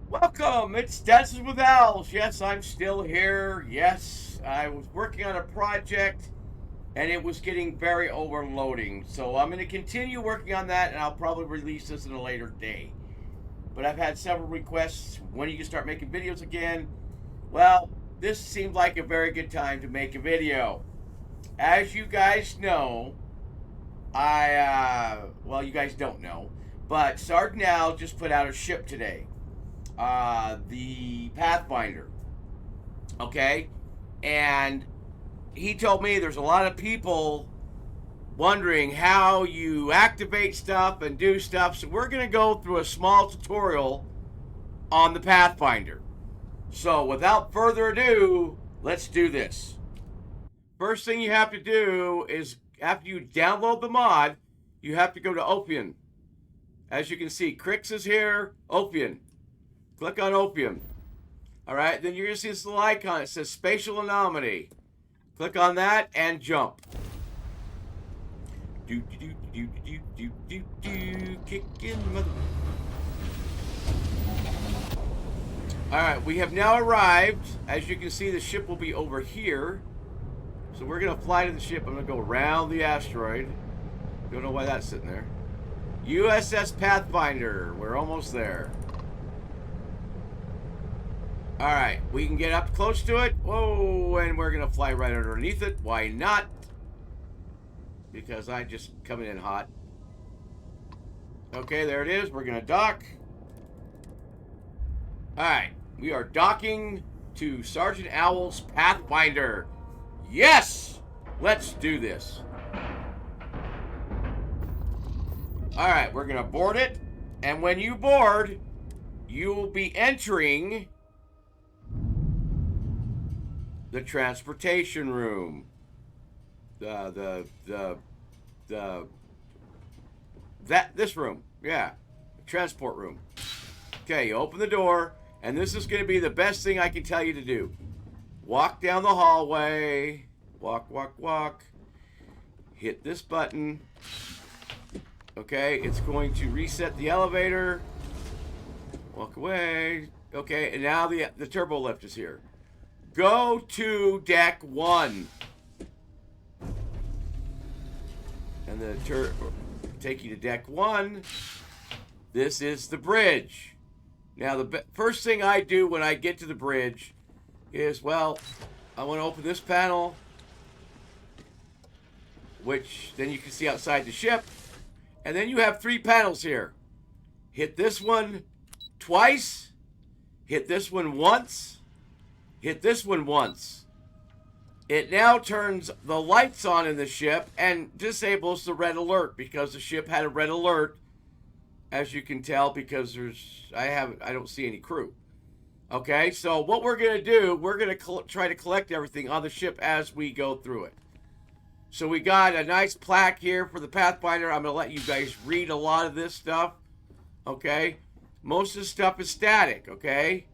Welcome, it's Dances with Owls. Yes, I'm still here. Yes, I was working on a project and it was getting very overloading. So I'm going to continue working on that and I'll probably release this in a later day. But I've had several requests. When you can start making videos again? Well, this seemed like a very good time to make a video. As you guys know, well, you guys don't know, but SgtOwl just put out a ship today. The Pathfinder. Okay? And he told me there's a lot of people wondering how you activate stuff and do stuff. So we're going to go through a small tutorial on the Pathfinder. So without further ado, let's do this. First thing you have to do is after you download the mod, you have to go to Opium. As you can see, Crix is here, Opium. Click on Opium. All right, then you're going to see this little icon. It says Spatial Anomaly. Click on that and jump. Kicking mother. All right, we have now arrived. As you can see, the ship will be over here. So we're going to fly to the ship. I'm going to go around the asteroid. Don't know why that's sitting there. USS Pathfinder. We're almost there. Alright, we can get up close to it. Whoa, and we're going to fly right underneath it. Why not? Because I just coming in hot. Okay, there it is. We're going to dock. Alright, we are docking to SgtOwl's Pathfinder. Yes! Let's do this. Alright, we're going to board it. And when you board, you will be entering the transportation room. This room. Yeah. The transport room. Okay, you open the door, and this is going to be the best thing I can tell you to do. Walk down the hallway. Walk, walk, walk. Hit this button. Okay, it's going to reset the elevator. Walk away. Okay, and now the turbo lift is here. Go to deck 1. And the take you to deck 1. This is the bridge. Now, the first thing I do when I get to the bridge is, well, I want to open this panel, which then you can see outside the ship. And then you have 3 panels here. Hit this one twice. Hit this one once. Hit this one once. It now turns the lights on in the ship and disables the red alert because the ship had a red alert, as you can tell, because I don't see any crew. Okay, so what we're going to do, we're going to try to collect everything on the ship as we go through it. So we got a nice plaque here for the Pathfinder. I'm going to let you guys read a lot of this stuff. Okay, most of the stuff is static. Okay.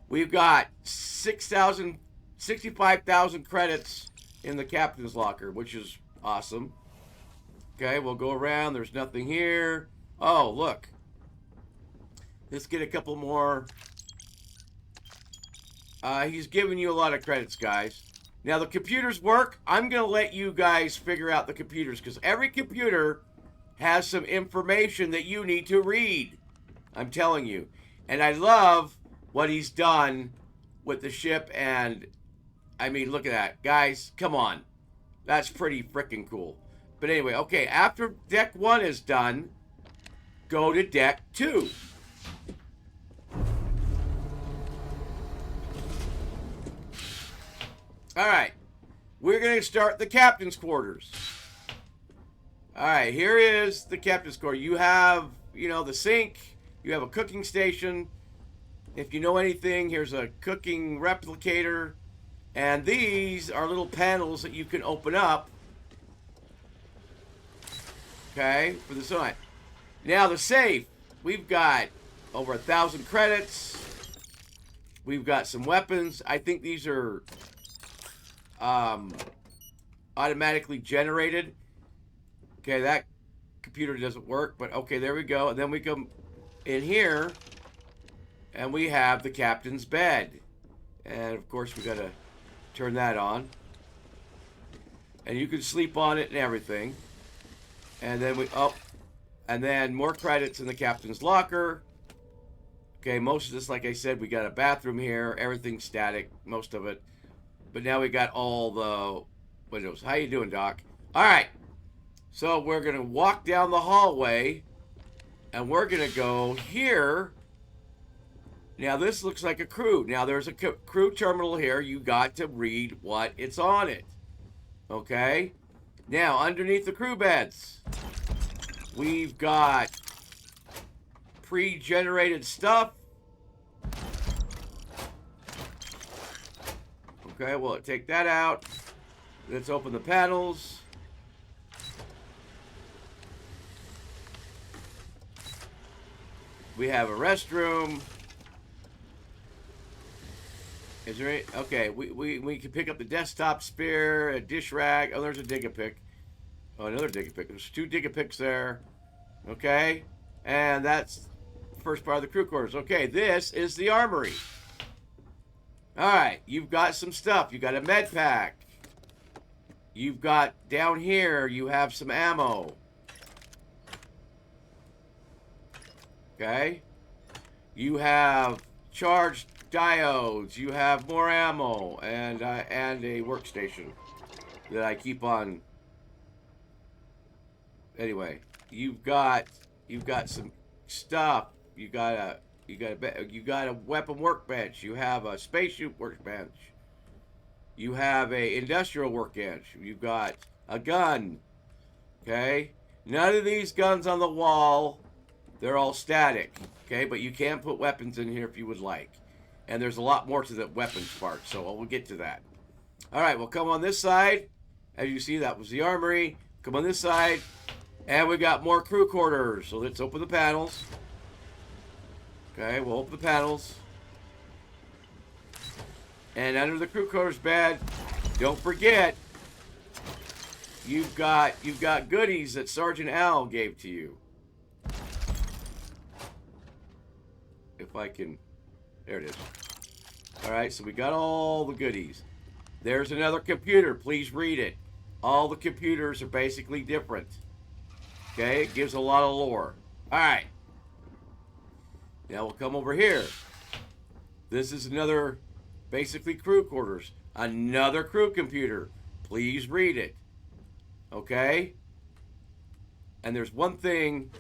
We've got 65,000 credits in the captain's locker, which is awesome. Okay, we'll go around. There's nothing here. Oh, look. Let's get a couple more. He's giving you a lot of credits, guys. Now, the computers work. I'm going to let you guys figure out the computers, because every computer has some information that you need to read. I'm telling you. And I love what he's done with the ship, and I mean, look at that. Guys, come on. That's pretty freaking cool. But anyway, okay, after deck 1 is done, go to deck 2. Alright, we're going to start the captain's quarters. Alright, here is the captain's quarters. You have, the sink, you have a cooking station. If you know anything, here's a cooking replicator. And these are little panels that you can open up. Okay, for the sun. Now the safe. We've got over 1,000 credits. We've got some weapons. I think these are automatically generated. Okay, that computer doesn't work, but okay, there we go. And then we come in here, and we have the captain's bed. And of course we gotta turn that on. And you can sleep on it and everything. And then and then more credits in the captain's locker. Okay, most of this, like I said, we got a bathroom here. Everything's static, most of it. But now we got all the windows. How you doing, Doc? All right. So we're going to walk down the hallway. And we're going to go here. Now, this looks like a crew. Now, there's a crew terminal here. You got to read what it's on it. Okay? Now, underneath the crew beds, we've got pre-generated stuff. Okay, well, take that out. Let's open the panels. We have a restroom. Is there any? Okay, we can pick up the desktop spear, a dish rag. Oh, there's a dig-a-pick. Oh, another dig-a-pick. There's 2 dig-a-picks there. Okay, and that's the first part of the crew quarters. Okay, this is the armory. All right, you've got some stuff. You got a med pack. You've got down here. You have some ammo. Okay, you have charged diodes. You have more ammo and a workstation that I keep on. Anyway, you've got some stuff. You got a weapon workbench. You have a spaceship workbench. You have a industrial workbench. You've got a gun. Okay, none of these guns on the wall. They're all static. Okay, but you can put weapons in here if you would like. And there's a lot more to the weapons part, so we'll get to that. All right, we'll come on this side. As you see, that was the armory. Come on this side. And we got more crew quarters. So let's open the panels. Okay, we'll open the panels. And under the crew quarters bed, don't forget, you've got goodies that SgtOwl gave to you. If I can, there it is. All right, so we got all the goodies. There's another computer. Please read it. All the computers are basically different. Okay, it gives a lot of lore. All right. Now we'll come over here. This is another, basically crew quarters. Another crew computer. Please read it. Okay? And there's one thing,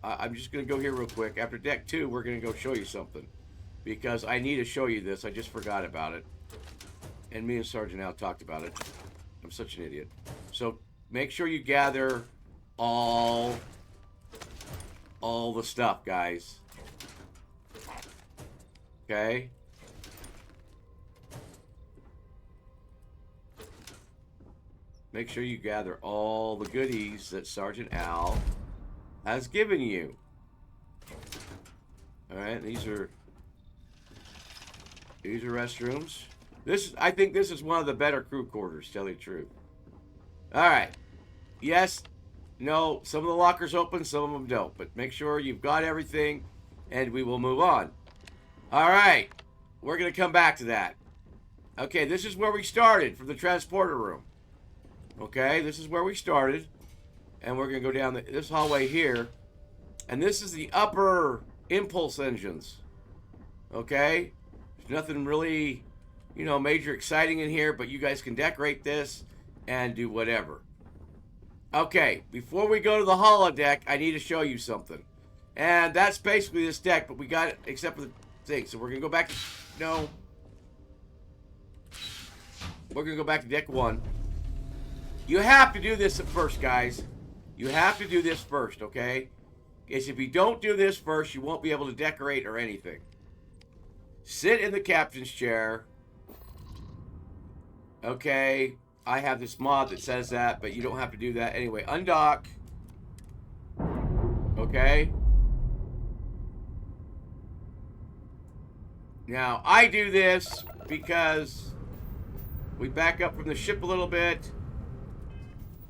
I'm just going to go here real quick. After deck 2, we're going to go show you something. Because I need to show you this. I just forgot about it. And me and SgtOwl talked about it. I'm such an idiot. So make sure you gather all the stuff, guys. Okay? Make sure you gather all the goodies that SgtOwl has given you. Alright, these are restrooms. I think this is one of the better crew quarters, to tell you the truth. Alright. Yes, no, some of the lockers open, some of them don't. But make sure you've got everything, and we will move on. Alright. We're going to come back to that. Okay, this is where we started, from the transporter room. Okay, this is where we started. And we're going to go down this hallway here. And this is the upper impulse engines. Okay? There's nothing really, major exciting in here, but you guys can decorate this and do whatever. Okay, before we go to the holodeck, I need to show you something. And that's basically this deck, but we got it except for the thing. So we're going to go back to... No. We're going to go back to deck 1. You have to do this at first, guys. You have to do this first, okay? Because if you don't do this first, you won't be able to decorate or anything. Sit in the captain's chair. Okay. I have this mod that says that, but you don't have to do that. Anyway, undock. Okay. Now, I do this because we back up from the ship a little bit.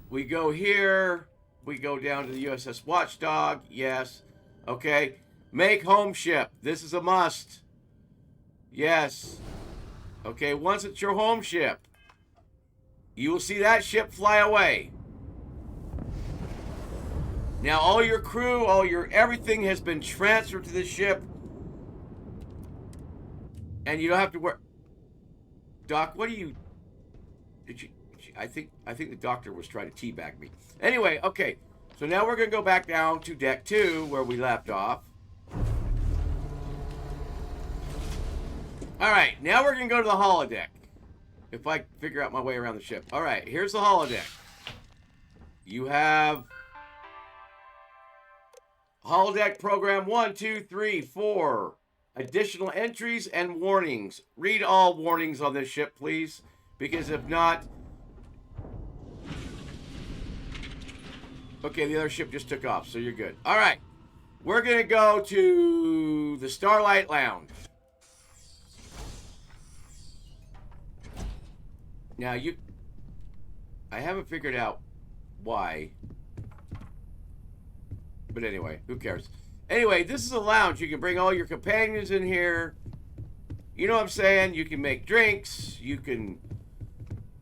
We go here. We go down to the USS Watchdog. Yes. Okay. Make home ship. This is a must. Yes. Okay, once it's your home ship, you will see that ship fly away. Now all your crew, everything has been transferred to this ship. And you don't have to worry. Doc, what are you... I think the doctor was trying to teabag me. Anyway, okay. So now we're going to go back down to deck 2 where we left off. Alright, now we're going to go to the holodeck. If I figure out my way around the ship. Alright, here's the holodeck. You have... Holodeck program 1, 2, 3, 4. Additional entries and warnings. Read all warnings on this ship, please. Because if not... Okay, the other ship just took off, so you're good. Alright. We're going to go to the Starlight Lounge. Now, I haven't figured out why. But anyway, who cares? Anyway, this is a lounge. You can bring all your companions in here. You know what I'm saying? You can make drinks. You can...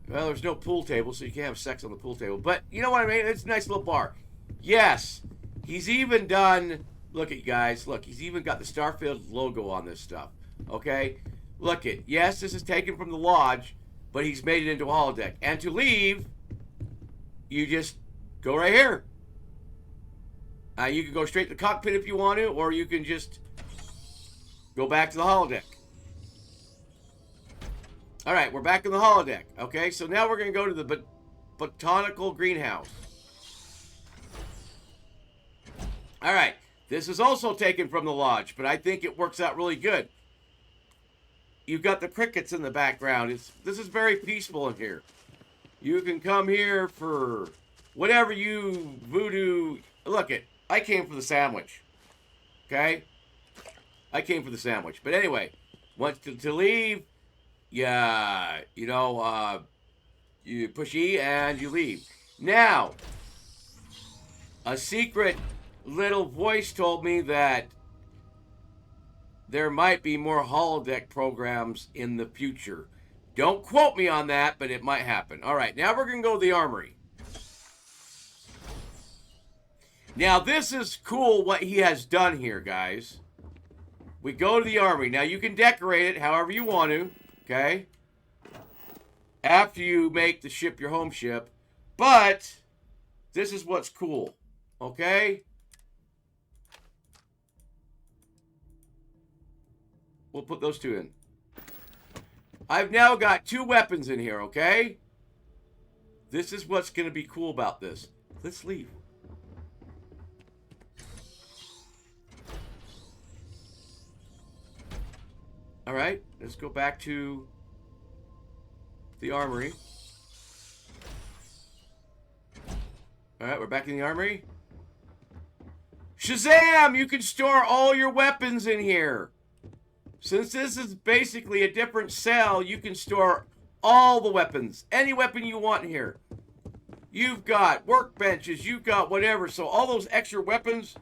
Well, there's no pool table, so you can't have sex on the pool table. But you know what I mean? It's a nice little bar. Yes. He's even done... Look at you guys. Look, he's even got the Starfield logo on this stuff. Okay? Look it. Yes, this is taken from the lodge, but he's made it into a holodeck. And to leave, you just go right here. You can go straight to the cockpit if you want to, or you can just go back to the holodeck. All right, we're back in the holodeck. Okay, so now we're going to go to the botanical greenhouse. All right, this is also taken from the lodge, but I think it works out really good. You've got the crickets in the background. This is very peaceful in here. You can come here for whatever you voodoo... Look it. I came for the sandwich. Okay? I came for the sandwich. But anyway, once to leave, yeah, you know, you push E and you leave. Now, a secret little voice told me that there might be more holodeck programs in the future. Don't quote me on that, but it might happen. All right, now we're going to go to the Armory. Now, this is cool what he has done here, guys. We go to the Armory. Now, you can decorate it however you want to, okay? After you make the ship your home ship. But, this is what's cool, okay? We'll put those two in. I've now got 2 weapons in here, okay? This is what's going to be cool about this. Let's leave. All right, let's go back to the Armory. All right, we're back in the Armory. Shazam! You can store all your weapons in here. Since this is basically a different cell, you can store all the weapons. Any weapon you want in here. You've got workbenches, you've got whatever. So all those extra weapons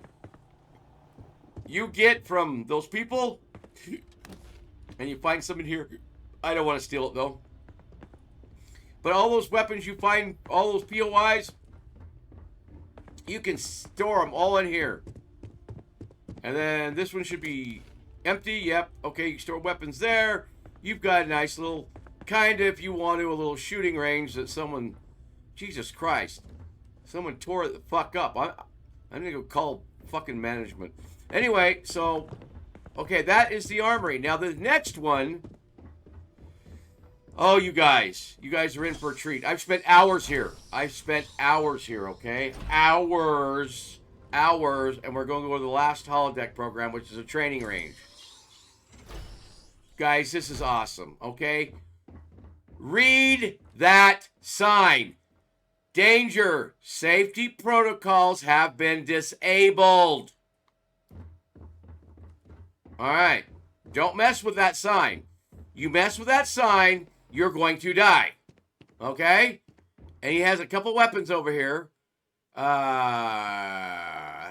you get from those people... And you find some in here. I don't want to steal it, though. But all those weapons you find, all those POIs, you can store them all in here. And then this one should be empty. Yep. Okay, you can store weapons there. You've got a nice little, kind of, if you want to, a little shooting range that someone... Jesus Christ. Someone tore it the fuck up. I'm going to go call fucking management. Anyway, so... Okay, that is the Armory. Now, the next one... Oh, you guys. You guys are in for a treat. I've spent hours here. I've spent hours here, okay? Hours. Hours. And we're going to go to the last holodeck program, which is a training range. Guys, this is awesome, okay? Read that sign. Danger. Safety protocols have been disabled. All right. Don't mess with that sign. You mess with that sign, you're going to die. Okay? And he has a couple weapons over here.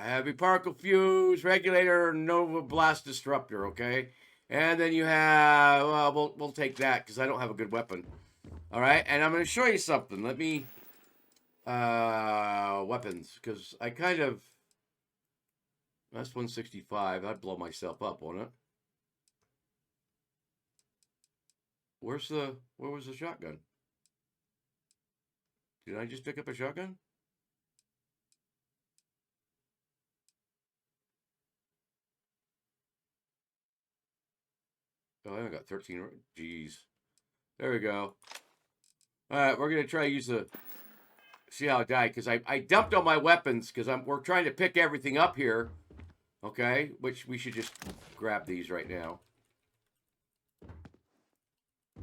heavy particle fuse, regulator, nova blast disruptor, okay? And then you have, well, we'll take that because I don't have a good weapon. All right, and I'm going to show you something. Let me, weapons, because I kind of, that's 165. I'd blow myself up, won't it? Where was the shotgun? Did I just pick up a shotgun? Oh, I got 13. Jeez. There we go. All right, we're going to try to use the... See how it died, because I dumped all my weapons, because we're trying to pick everything up here. Okay, which we should just grab these right now.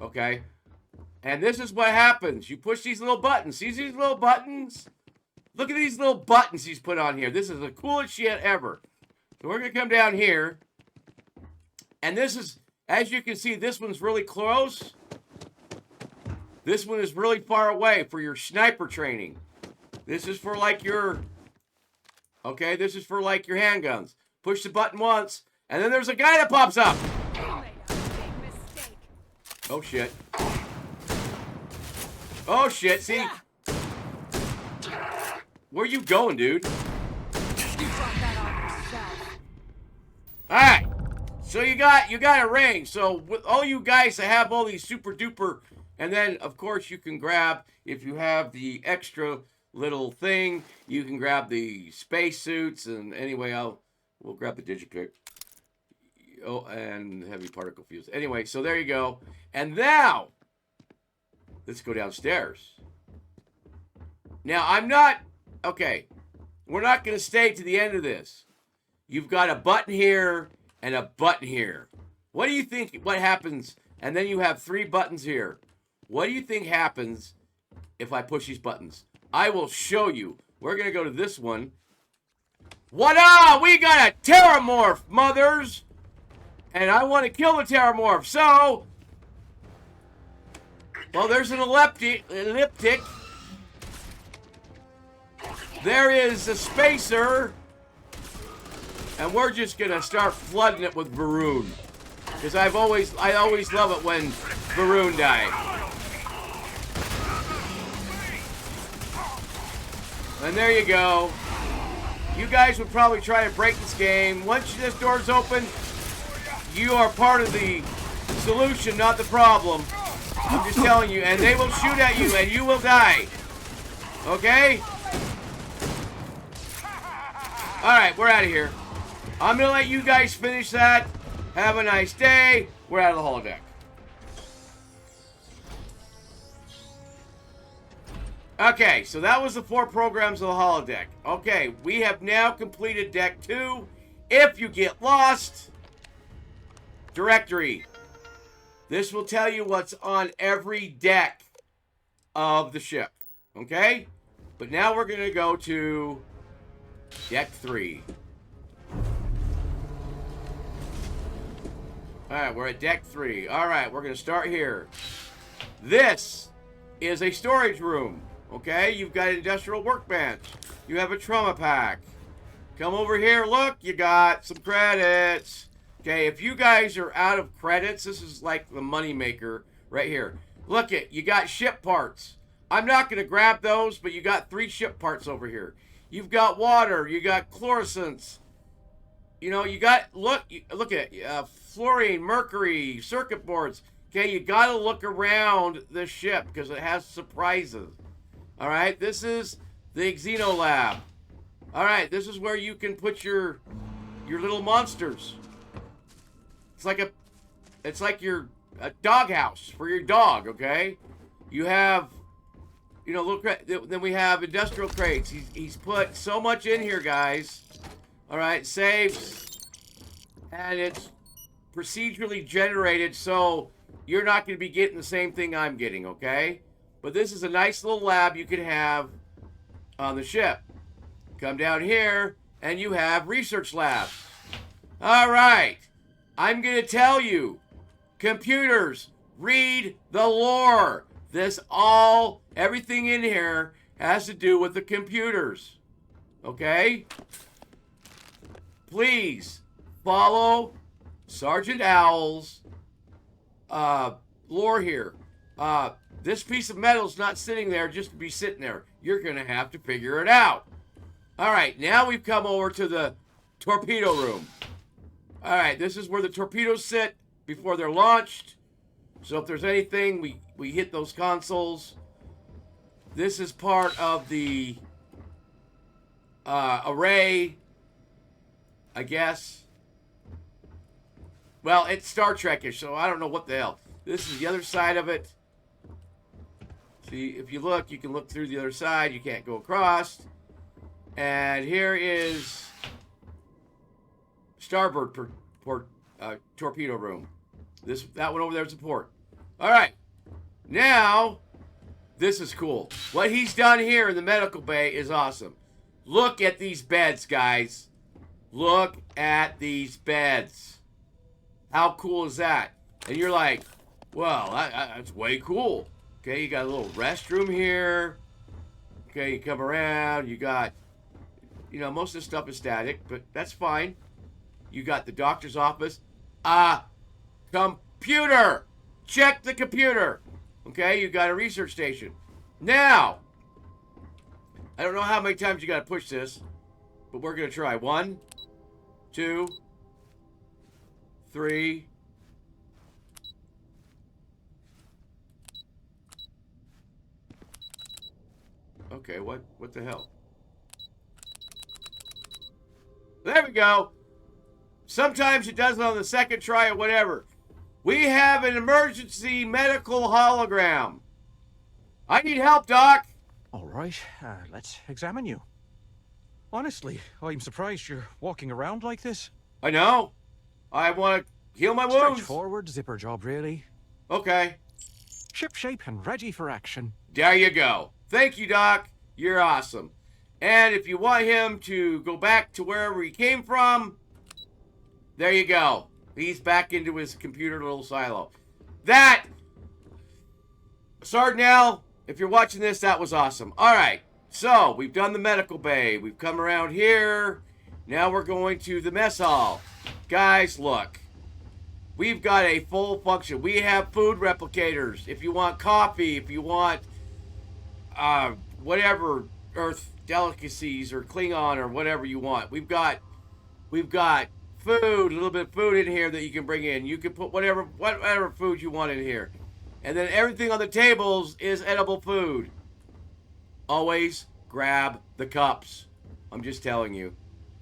Okay. And this is what happens. You push these little buttons. See these little buttons? Look at these little buttons he's put on here. This is the coolest shit ever. So we're going to come down here. And this is... As you can see, this one's really close. This one is really far away for your sniper training. This is for like your... Okay, this is for like your handguns. Push the button once, and then there's a guy that pops up. Oh, shit. Oh, shit, see? Where you going, dude? Alright. So you got a ring. So with all you guys that have all these super duper, and then of course you can grab, if you have the extra little thing, you can grab the space suits. And anyway, we'll grab the digipick. Oh, and heavy particle fuse. Anyway, so there you go. And now let's go downstairs. Now I'm not okay. We're not going to stay to the end of this. You've got a button here and a button here. What do you think, what happens? And then you have 3 buttons here. What do you think happens if I push these buttons? I will show you. We're going to go to this one. What-ah! We got a Terramorph, mothers! And I want to kill the Terramorph, so... Well, there's an elliptic. There is a spacer. And we're just gonna start flooding it with Varun, because I always love it when Varun died. And there you go. You guys would probably try to break this game. Once this door's open, you are part of the solution, not the problem. I'm just telling you. And they will shoot at you, and you will die. Okay? All right, we're out of here. I'm going to let you guys finish that. Have a nice day. We're out of the holodeck. Okay, so that was the 4 programs of the holodeck. Okay, we have now completed deck 2. If you get lost, directory. This will tell you what's on every deck of the ship. Okay? But now we're going to go to deck 3. Alright, we're at deck 3. Alright, we're going to start here. This is a storage room. Okay, you've got an industrial workbench. You have a trauma pack. Come over here, look, you got some credits. Okay, if you guys are out of credits, this is like the money maker right here. Look it, you got ship parts. I'm not going to grab those, but you got 3 ship parts over here. You've got water, you got fluorescence. You know, you got, look at it, fluorine, mercury, circuit boards. Okay, you got to look around the ship because it has surprises. All right, this is the Xeno Lab. All right, this is where you can put your little monsters. It's like your doghouse for your dog. Okay, you have, you know, look. Then we have industrial crates. He's put so much in here, guys. All right, saves, and it's procedurally generated, so you're not going to be getting the same thing I'm getting. Okay. But this is a nice little lab you can have on the ship. Come down here, and you have research labs. All right. I'm going to tell you, computers, read the lore. Everything in here has to do with the computers. Okay? please follow Sergeant Owl's lore here. This piece of metal is not sitting there just to be sitting there. You're going to have to figure it out. All right, now we've come over to the torpedo room. All right, this is where the torpedoes sit before they're launched. So if there's anything, we hit those consoles. This is part of the array, I guess. Well, it's Star Trek-ish, so I don't know what the hell. This is the other side of it. See, if you look, you can look through the other side. You can't go across. And here is starboard port torpedo room. That one over there is a port. All right. Now, this is cool. What he's done here in the medical bay is awesome. Look at these beds, guys. Look at these beds. How cool is that? And you're like, well, that's way cool. Okay, you got a little restroom here. Okay, you come around. You got, most of this stuff is static, but that's fine. You got the doctor's office. Computer. Check the computer. Okay, you got a research station. Now, I don't know how many times you got to push this, but we're going to try. 1, 2, 3. Okay, what the hell? There we go. Sometimes it does it on the second try or whatever. We have an emergency medical hologram. I need help, Doc. All right, let's examine you. Honestly, I'm surprised you're walking around like this. I know. I want to heal my wounds. Straightforward zipper job, really. Okay. Ship shape and ready for action. There you go. Thank you, Doc. You're awesome. And if you want him to go back to wherever he came from, there you go. He's back into his computer little silo. That, Sergeant Al, if you're watching this, that was awesome. All right. So, we've done the medical bay. We've come around here. Now we're going to the mess hall. Guys, look. We've got a full function. We have food replicators. If you want coffee, if you want whatever Earth delicacies or Klingon or whatever you want. We've got food, a little bit of food in here that you can bring in. You can put whatever food you want in here. And then everything on the tables is edible food. Always grab the cups. I'm just telling you.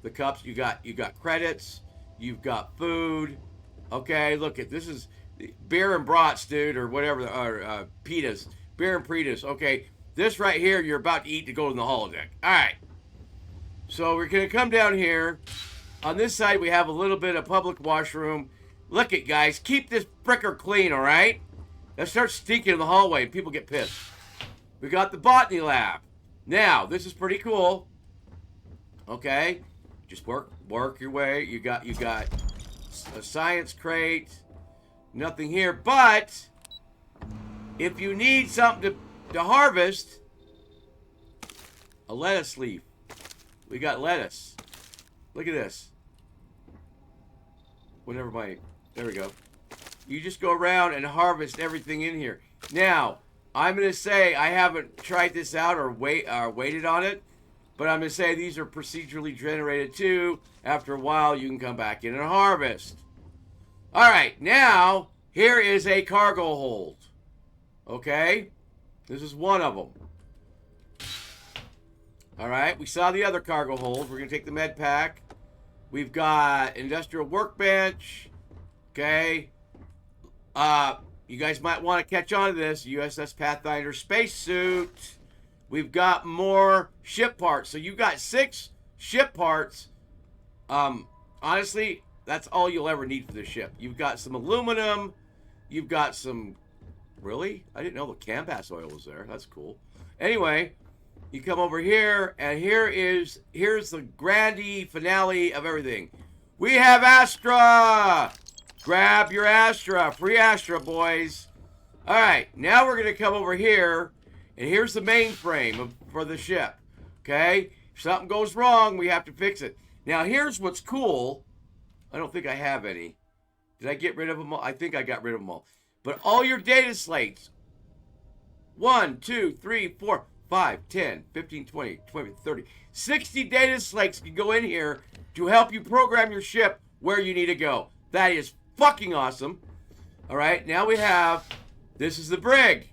The cups, you got credits, you've got food. Okay, look at this is beer and brats, dude, or whatever, or pitas. Beer and pitas. Okay, this right here you're about to eat to go in the holodeck. All right. So we're going to come down here. On this side, we have a little bit of public washroom. Look it, guys. Keep this fricker clean, all right? That starts stinking in the hallway and people get pissed. We got the botany lab. Now, this is pretty cool. Okay? Just work your way. You got a science crate. Nothing here. But if you need something to harvest, a lettuce leaf. We got lettuce. Look at this. There we go. You just go around and harvest everything in here. Now, I'm going to say I haven't tried this out or waited on it, but I'm going to say these are procedurally generated too. After a while, you can come back in and harvest. All right, now, here is a cargo hold. Okay? This is one of them. All right, we saw the other cargo hold. We're going to take the med pack. We've got industrial workbench. Okay. You guys might want to catch on to this. USS Pathfinder spacesuit. We've got more ship parts. So you got 6 ship parts. Honestly, that's all you'll ever need for the ship. You've got some aluminum. You've got some... Really? I didn't know the canvas oil was there. That's cool. Anyway, you come over here, and here's the grande finale of everything. We have Astra! Grab your Astra. Free Astra, boys. All right, now we're going to come over here, and here's the mainframe for the ship. Okay? If something goes wrong, we have to fix it. Now, here's what's cool. I don't think I have any. Did I get rid of them all? I think I got rid of them all. But all your data slates, 1, 2, 3, 4, 5, 10, 15, 20, 30, 60 data slates can go in here to help you program your ship where you need to go. That is fucking awesome. All right, now we have, this is the brig.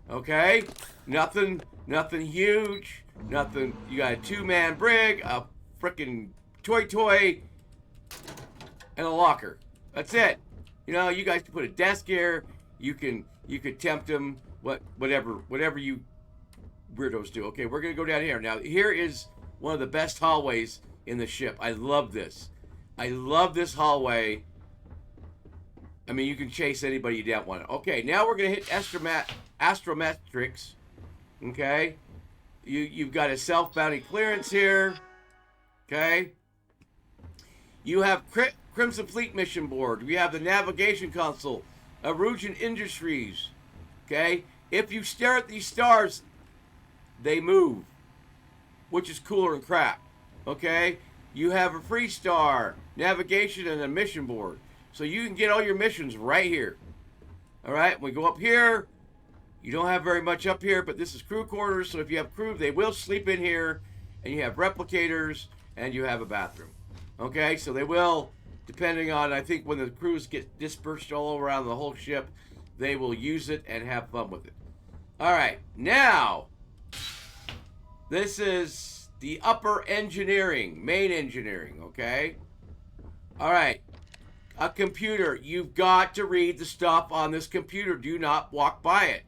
Okay, nothing huge, nothing. You got a 2-man brig, a freaking toy, and a locker. That's it. You know, you guys can put a desk here. You could tempt them. Whatever you weirdos do. Okay, we're gonna go down here. Now, here is one of the best hallways in the ship. I love this. I love this hallway. I mean, you can chase anybody you don't want. Okay, now we're gonna hit astrometrics. Okay, you've got a self-bounding clearance here. Okay, you have Crimson Fleet mission board. We have the navigation console, Erugian Industries. Okay, if you stare at these stars, they move, which is cooler than crap. Okay, you have a free star, navigation, and a mission board. So you can get all your missions right here. All right, we go up here. You don't have very much up here, but this is crew quarters. So if you have crew, they will sleep in here. And you have replicators, and you have a bathroom. Okay, so they will, depending on, I think when the crews get dispersed all around the whole ship, they will use it and have fun with it. All right, now, this is the upper engineering, main engineering, okay? All right, a computer. You've got to read the stuff on this computer. Do not walk by it.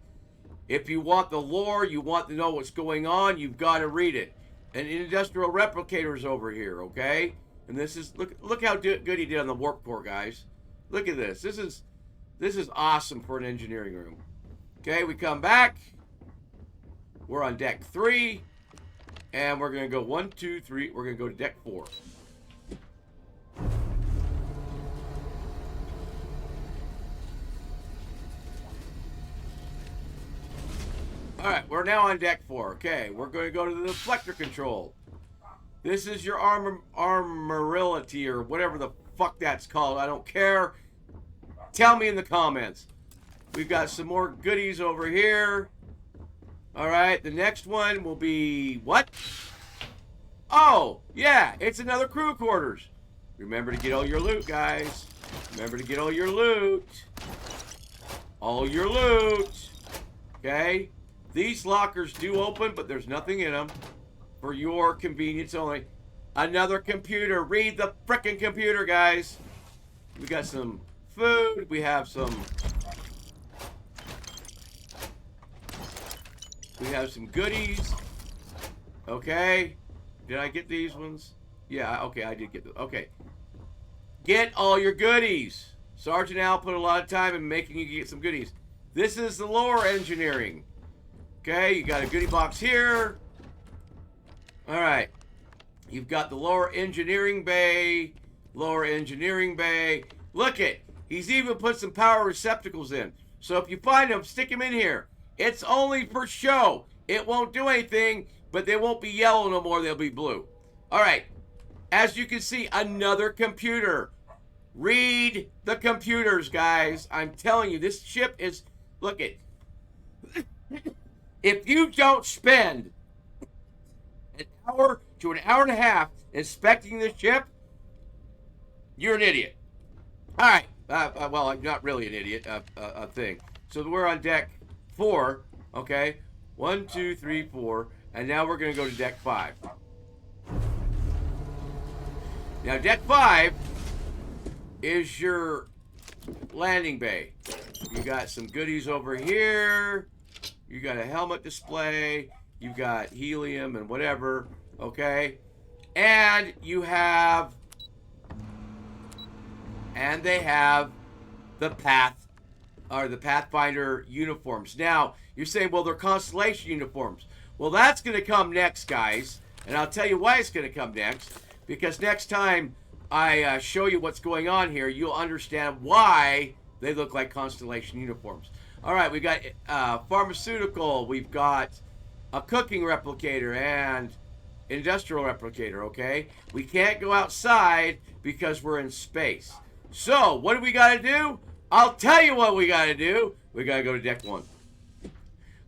If you want the lore, you want to know what's going on, you've got to read it. And industrial replicators over here, okay? And this is, look how good he did on the warp core, guys. Look at this. This is awesome for an engineering room. Okay, we come back. We're on deck 3. And we're going to go 1, 2, 3. We're going to go to deck 4. All right, we're now on deck 4. Okay, we're going to go to the deflector control. This is your armorility or whatever the fuck that's called. I don't care. Tell me in the comments. We've got some more goodies over here. All right, the next one will be what? Oh, yeah, it's another crew quarters. Remember to get all your loot, guys. Remember to get all your loot. All your loot. Okay? These lockers do open, but there's nothing in them. For your convenience only. Another computer. Read the frickin' computer, guys. We got some food. We have some... We have some goodies. Okay. Did I get these ones? Yeah, okay, I did get them. Okay. Get all your goodies. SgtOwl put a lot of time in making you get some goodies. This is the lower engineering. Okay, you got a goodie box here. Alright. You've got the lower engineering bay. Lower engineering bay. Look it. He's even put some power receptacles in. So if you find them, stick them in here. It's only for show. It won't do anything, but they won't be yellow no more. They'll be blue. Alright. As you can see, another computer. Read the computers, guys. I'm telling you, this ship is... Look it. If you don't spend an hour to an hour and a half inspecting the ship, you're an idiot. All right. Well, I'm not really an idiot. A thing. So we're on deck 4. Okay. 1, 2, 3, 4. And now we're going to go to deck 5. Now, deck 5 is your landing bay. You got some goodies over here. You got a helmet display. You got helium and whatever. Okay. And you have... And they have the Pathfinder uniforms. Now, you're saying, well, they're Constellation uniforms. Well, that's going to come next, guys. And I'll tell you why it's going to come next. Because next time I show you what's going on here, you'll understand why they look like Constellation uniforms. All right, we've got pharmaceutical. We've got a cooking replicator and industrial replicator, okay? We can't go outside because we're in space. So, what do we got to do? I'll tell you what we got to do. We got to go to deck 1.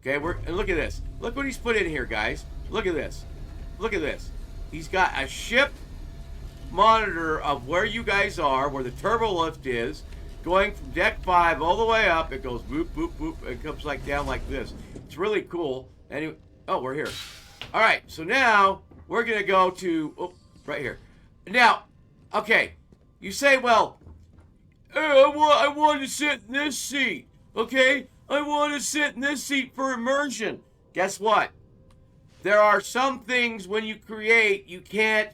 Okay, and look at this. Look what he's put in here, guys. Look at this. Look at this. He's got a ship monitor of where you guys are, where the turbo lift is, going from deck 5 all the way up. It goes boop, boop, boop. It comes like down like this. It's really cool. Anyway, oh, we're here. All right, so now we're going to go to, right here. Now, okay, you say, well, I want to sit in this seat, okay? I want to sit in this seat for immersion. Guess what? There are some things when you create you can't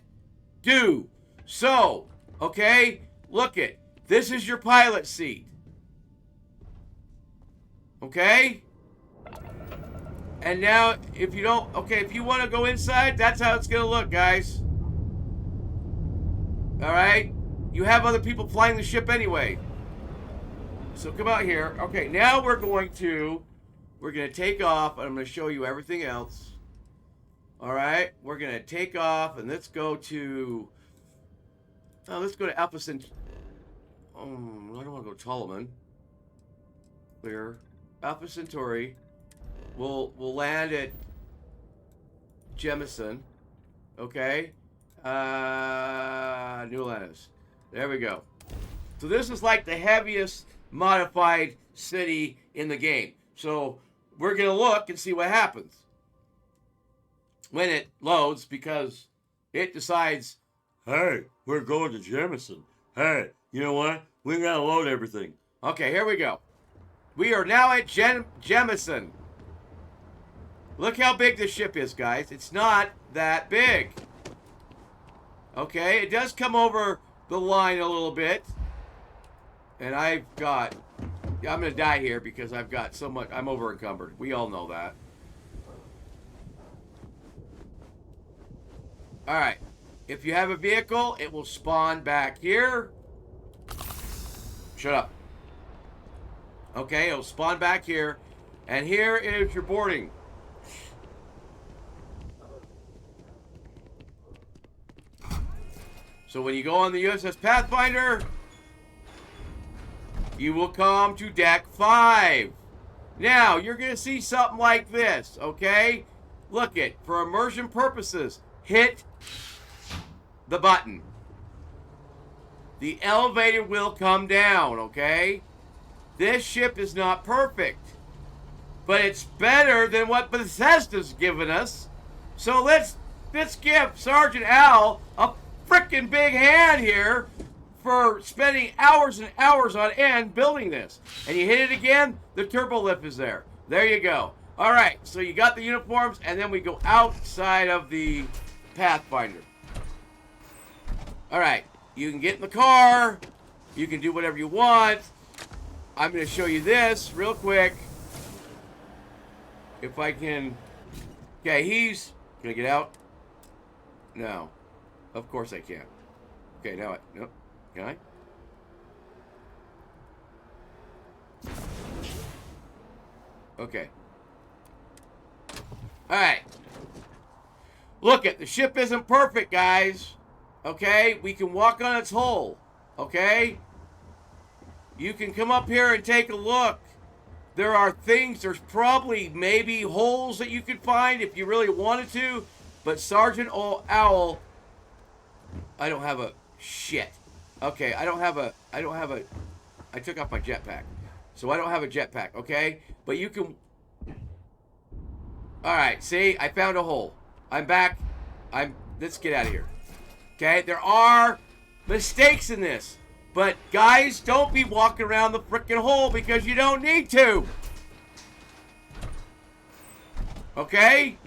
do. So, okay, look it. This is your pilot seat. Okay? And now, if you don't, okay, if you want to go inside, that's how it's going to look, guys. All right? You have other people flying the ship anyway. So come out here. Okay, now we're going to take off, and I'm going to show you everything else. All right? We're going to take off, and let's go to Alpha Centauri. I don't want to go Ptolemy. Clear. Alpha Centauri. We'll land at Jemison. Okay? New Atlantis. There we go. So this is like the heaviest modified city in the game. So we're going to look and see what happens when it loads, because it decides, hey, we're going to Jemison. Hey, you know what? We got to load everything. Okay, here we go. We are now at Jemison. Look how big this ship is, guys. It's not that big. Okay, it does come over the line a little bit. And I'm going to die here because I've got so much, I'm over encumbered. We all know that. All right. If you have a vehicle, it will spawn back here. Shut up. Okay, it'll spawn back here. And here is your boarding. So when you go on the USS Pathfinder, you will come to deck 5. Now, you're going to see something like this, okay? Look it, for immersion purposes, hit the button. The elevator will come down, okay? This ship is not perfect, but it's better than what Bethesda's given us. So let's give SgtOwl a freaking big hand here for spending hours and hours on end building this. And you hit it again, the turbo lift is there. There you go. All right, so you got the uniforms, and then we go outside of the Pathfinder. All right, you can get in the car. You can do whatever you want. I'm going to show you this real quick. If I can. Okay, can I get out? No. Of course I can't. Okay, now nope. Can I? Okay. Alright. Look it, the ship isn't perfect, guys. Okay? We can walk on its hull. Okay? You can come up here and take a look. There are things, there's probably maybe holes that you could find if you really wanted to. But SgtOwl, I don't have a shit. Okay, I took off my jetpack. So I don't have a jetpack, okay? But you can... Alright, see? I found a hole. I'm back. Let's get out of here. Okay? There are mistakes in this. But, guys, don't be walking around the frickin' hole because you don't need to. Okay?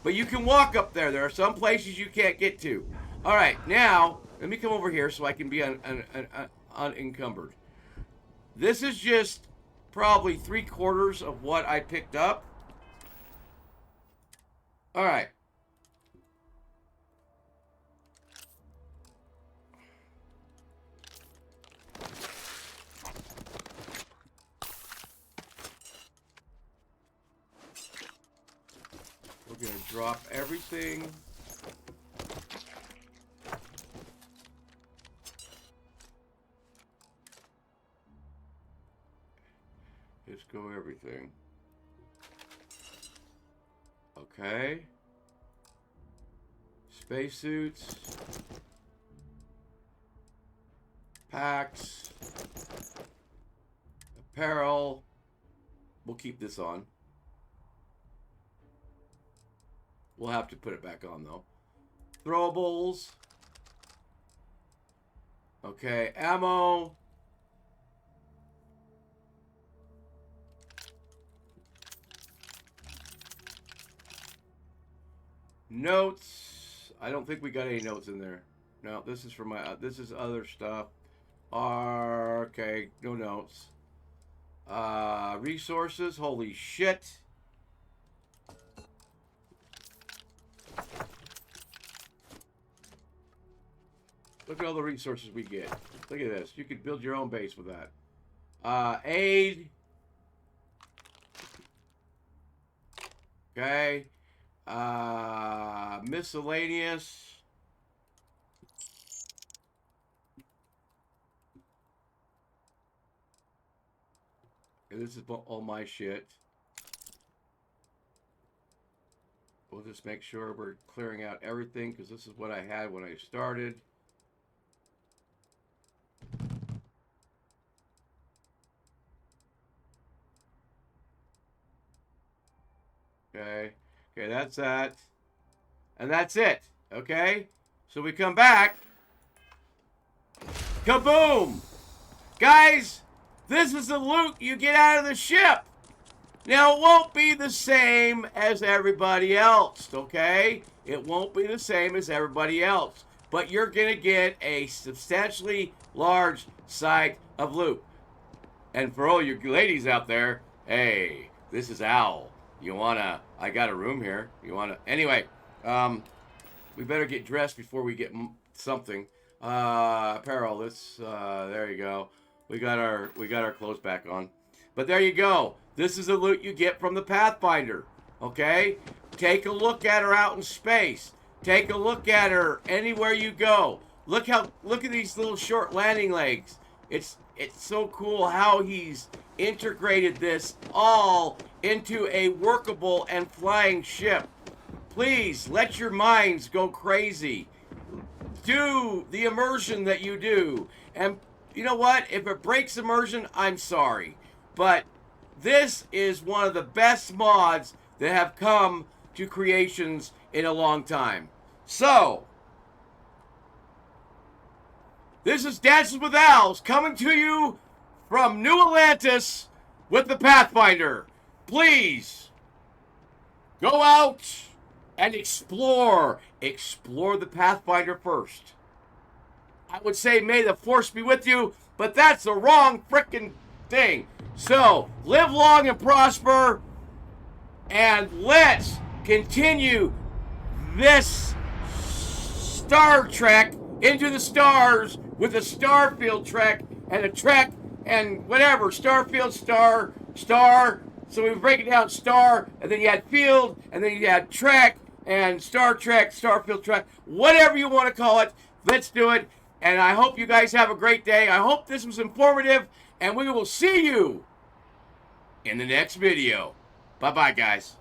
But you can walk up there. There are some places you can't get to. Alright, now... Let me come over here so I can be unencumbered. This is just probably 3/4 of what I picked up. All right. We're going to drop everything Let's go everything. Okay. Spacesuits. Packs. Apparel. We'll keep this on. We'll have to put it back on though. Throwables. Okay, ammo. Notes. I don't think we got any notes in there. No, this is for my. This is other stuff. Okay, no notes. Resources. Holy shit. Look at all the resources we get. Look at this. You could build your own base with that. Aid. Okay. Miscellaneous. Okay, this is all my shit. We'll just make sure we're clearing out everything because this is what I had when I started. Okay. Okay, that's that. And that's it. Okay? So we come back. Kaboom! Guys, this is the loot you get out of the ship. Now, it won't be the same as everybody else, okay? It won't be the same as everybody else. But you're going to get a substantially large site of loot. And for all you ladies out there, hey, this is Owl. You wanna, I got a room here. You wanna, anyway, we better get dressed before we get something. Apparel, there you go. We got our clothes back on. But there you go. This is the loot you get from the Pathfinder, okay? Take a look at her out in space. Take a look at her anywhere you go. Look at these little short landing legs. It's so cool how he's integrated this all into a workable and flying ship. Please let your minds go crazy. Do the immersion that you do. And you know what? If it breaks immersion, I'm sorry. But this is one of the best mods that have come to creations in a long time. So, this is Dances with Owls coming to you from New Atlantis with the Pathfinder. Please, go out and explore. Explore the Pathfinder first. I would say may the Force be with you, but that's the wrong frickin' thing. So, live long and prosper, and let's continue this Star Trek into the stars with a Starfield trek and a trek and whatever. Starfield, star. So we break it down star, and then you had field, and then you had trek, and Star Trek, Starfield trek, whatever you want to call it. Let's do it. And I hope you guys have a great day. I hope this was informative, and we will see you in the next video. Bye-bye, guys.